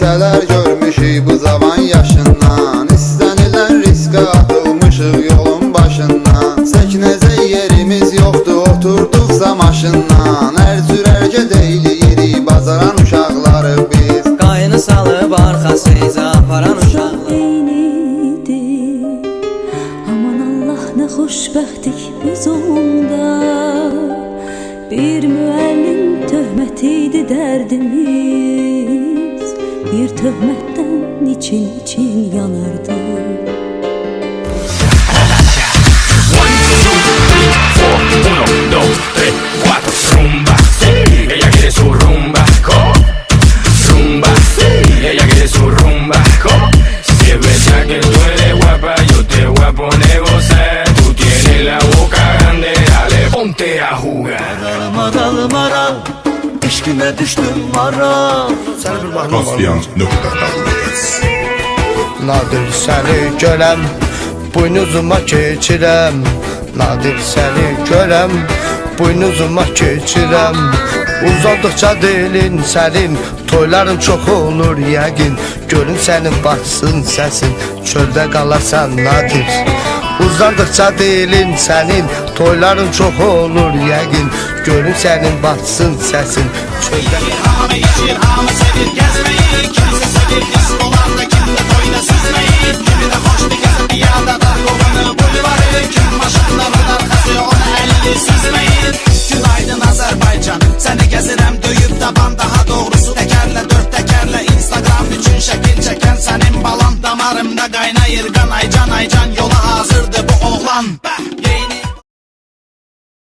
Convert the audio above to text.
hadisələr görmüşük bu zaman yaşından. İstənilən riskə atılmışıq yolun başından. Səknəzə yerimiz yoxdur, oturduqsa maşından. Hər cürərgə deyilik bazaran uşaqları biz. Qayını salıb arxasıyca aparan uşaqlar. Aman Allah nə xoşbəxtlik biz onda. Bir müəllim töhmətiydi dərdimiz. Bir töhmətdən için yanardı. Rumba, sí, ella quiere su rumba, rumba, sí, ella quiere su rumba, si es verdad que tú eres guapa, yo te voy a poner gozar, tú tienes la boca grande, dale, ponte a jugar. Maralı mara, eşkine düştüm mara. Nadir səni görəm, buynuzuma keçirəm. Nadir səni görəm, buynuzuma keçirəm. Uzaldıqca dilin sənin, toyların çox olur yəqin. Görün sənin batsın səsin, çöldə qalarsan nadir. Uzandıqca dilin sənin, toyların çox olur yəqin. Görün sənin batsın səsin, çöldə. Hamı içir, hamı sevir, gezmeyi. Kimse sevir, diskolarda, kimde toyda süzmeyi. Kimi de hoş bir kız bir yanda da kovanı bulvarı. Kim maşınların arkası ona elini süzmeyin. Günaydın Azerbaycan, seni gezirəm döyüb taban. Daha doğrusu tekerle, dört tekerle Instagram üçün şekil çeken senin balan. Damarımda kaynayır kan aycan aycan, yola hazırdı bu oğlan.